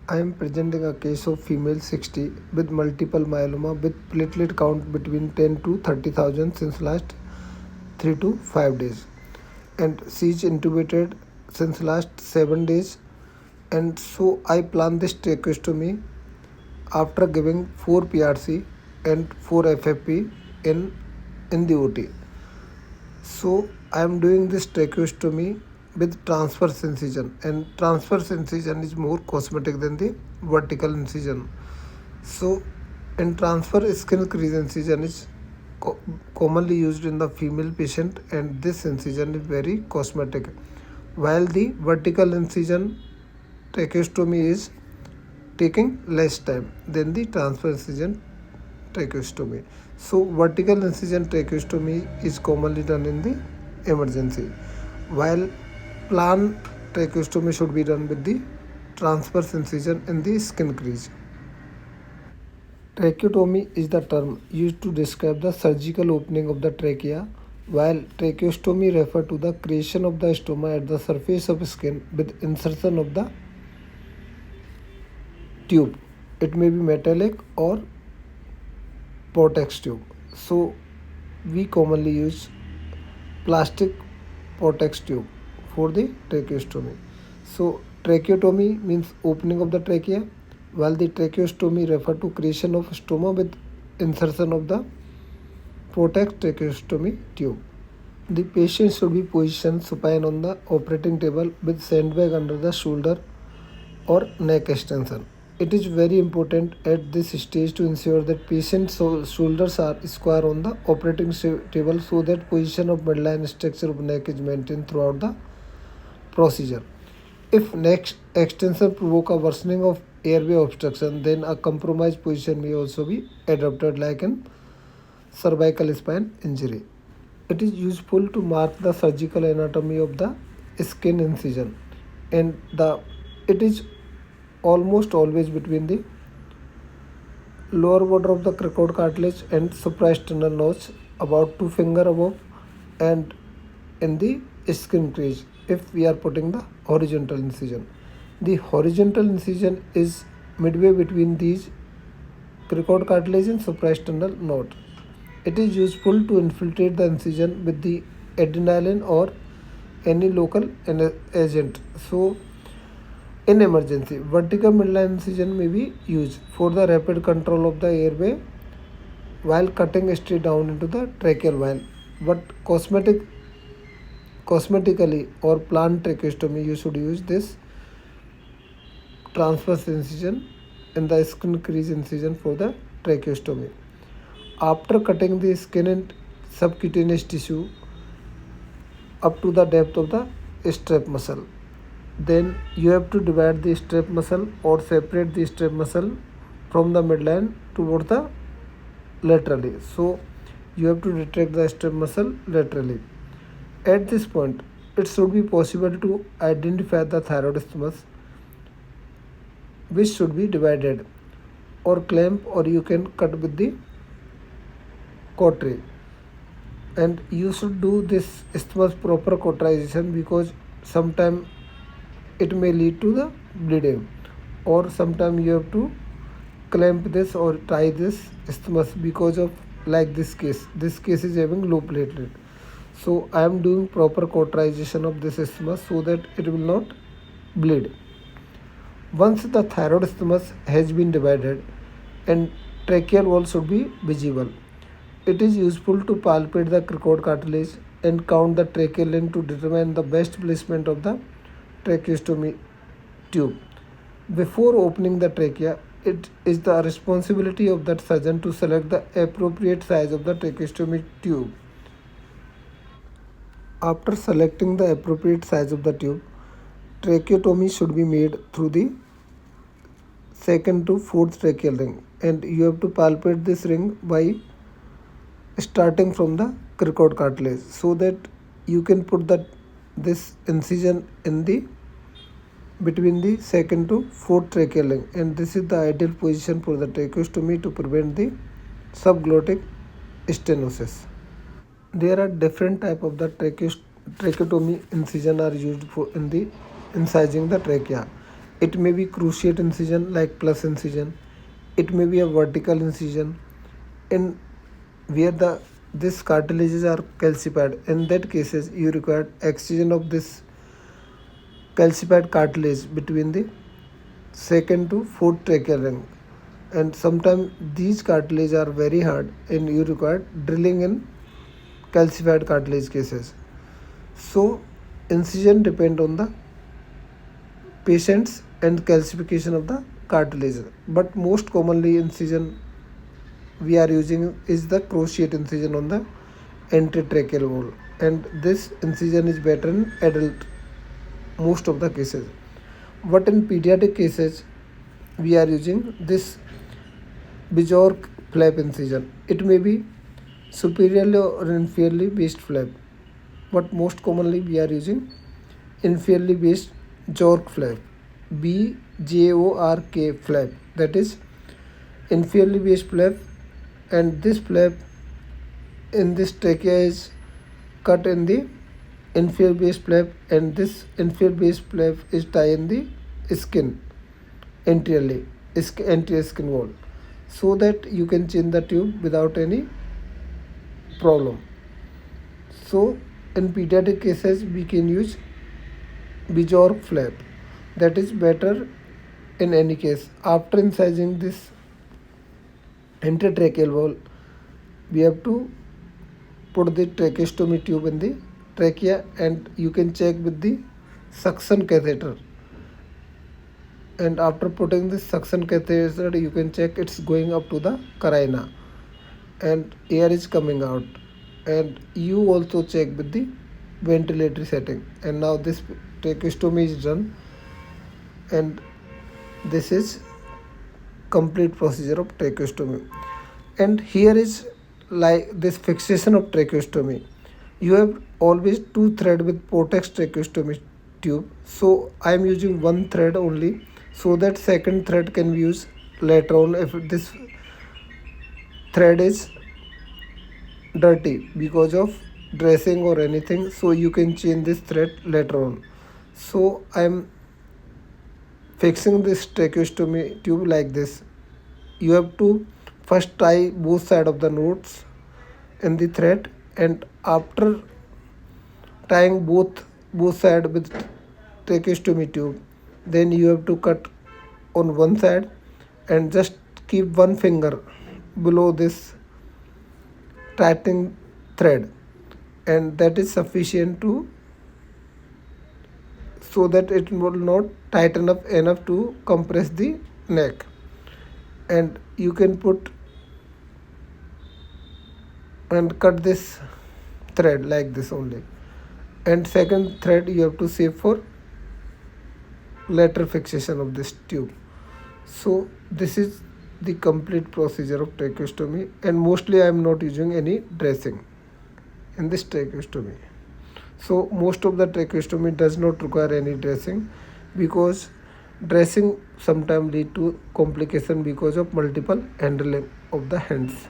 I am presenting a case of female 60 with multiple myeloma with platelet count between 10 to 30,000 since last 3 to 5 days, and she is intubated since last 7 days. And so I plan this tracheostomy after giving 4 PRC and 4 FFP in the OT. So I am doing this tracheostomy with transverse incision, and transverse incision is more cosmetic than the vertical incision. So in transfer, skin crease incision is commonly used in the female patient, and this incision is very cosmetic, while the vertical incision tracheostomy is taking less time than the transfer incision tracheostomy. So vertical incision tracheostomy is commonly done in the emergency, while plan tracheostomy should be done with the transverse incision in the skin crease. Tracheotomy is the term used to describe the surgical opening of the trachea, while tracheostomy refers to the creation of the stoma at the surface of skin with insertion of the tube. It may be metallic or Portex tube. So we commonly use plastic Portex tube for the tracheostomy. So tracheotomy means opening of the trachea, while the tracheostomy refer to creation of stoma with insertion of the Portex tracheostomy tube. The patient should be positioned supine on the operating table with sandbag under the shoulder or neck extension. It is very important at this stage to ensure that patient's shoulders are square on the operating table so that position of midline structure of neck is maintained throughout the procedure. If neck extension provoke a worsening of airway obstruction, then a compromised position may also be adopted, like in cervical spine injury. It is useful to mark the surgical anatomy of the skin incision, and it is almost always between the lower border of the cricoid cartilage and supraesternal notch, about 2 finger above, and in the skin crease if we are putting the horizontal incision. The horizontal incision is midway between these cricoid cartilage and supraesternal notch. It is useful to infiltrate the incision with the adrenaline or any local agent. So in emergency, vertical midline incision may be used for the rapid control of the airway while cutting straight down into the tracheal wall. But cosmetically or planned tracheostomy, you should use this transverse incision in the skin crease incision for the tracheostomy. After cutting the skin and subcutaneous tissue up to the depth of the strap muscle, then you have to divide the strap muscle or separate the strap muscle from the midline towards the laterally. So you have to retract the strap muscle laterally. At this point, it should be possible to identify the thyroid isthmus, which should be divided or clamp, or you can cut with the cautery. And you should do this isthmus proper cauterization, because sometimes it may lead to the bleeding, or sometimes you have to clamp this or tie this isthmus, because of like this case is having low platelet. So I am doing proper cauterization of this isthmus so that it will not bleed. Once the thyroid isthmus has been divided and tracheal wall should be visible, it is useful to palpate the cricoid cartilage and count the tracheal length to determine the best placement of the tracheostomy tube. Before opening the trachea, it is the responsibility of that surgeon to select the appropriate size of the tracheostomy tube. After selecting the appropriate size of the tube, tracheotomy should be made through the second to fourth tracheal ring, and you have to palpate this ring by starting from the cricoid cartilage so that you can put this incision in the between the second to fourth tracheal ring, and this is the ideal position for the tracheostomy to prevent the subglottic stenosis. There are different type of the tracheotomy incision are used for in the incising the trachea, It may be cruciate incision like plus incision. It may be a vertical incision in where the this cartilages are calcified. In that cases, you require excision of this calcified cartilage between the second to fourth tracheal ring. And sometimes these cartilage are very hard and you require drilling in calcified cartilage cases. So incision depend on the patients and calcification of the cartilage, but most commonly incision we are using is the cruciate incision on the antetracheal wall, and this incision is better in adult most of the cases, but in pediatric cases we are using this Bjork flap incision. It may be superiorly or inferiorly based flap, but most commonly we are using inferiorly based Jork flap, BJORK flap, that is inferiorly based flap. And this flap in this trachea is cut in the inferior base flap, and this inferior base flap is tied in the skin anteriorly, anterior skin wall, so that you can change the tube without any problem. So in pediatric cases we can use Bjork flap, that is better in any case. After incising this intertracheal wall, we have to put the tracheostomy tube in the trachea, and you can check with the suction catheter. And after putting the suction catheter, you can check it's going up to the carina and air is coming out. And you also check with the ventilatory setting. And now this tracheostomy is done, and this is complete procedure of tracheostomy. And here is like this fixation of tracheostomy. You have always two thread with Portex tracheostomy tube, so I am using one thread only, so that second thread can be used later on if this thread is dirty because of dressing or anything, so you can change this thread later on. So I am fixing this tracheostomy tube like this. You have to first tie both sides of the knots in the thread, and after tying both sides with tracheostomy tube, then you have to cut on one side and just keep one finger below this tightening thread, and that is sufficient to so that it will not tighten up enough to compress the neck. And you can put and cut this thread like this only, and second thread you have to save for lateral fixation of this tube. So this is the complete procedure of tracheostomy, and mostly I am not using any dressing in this tracheostomy. So most of the tracheostomy does not require any dressing, because dressing sometimes lead to complication because of multiple handling of the hands.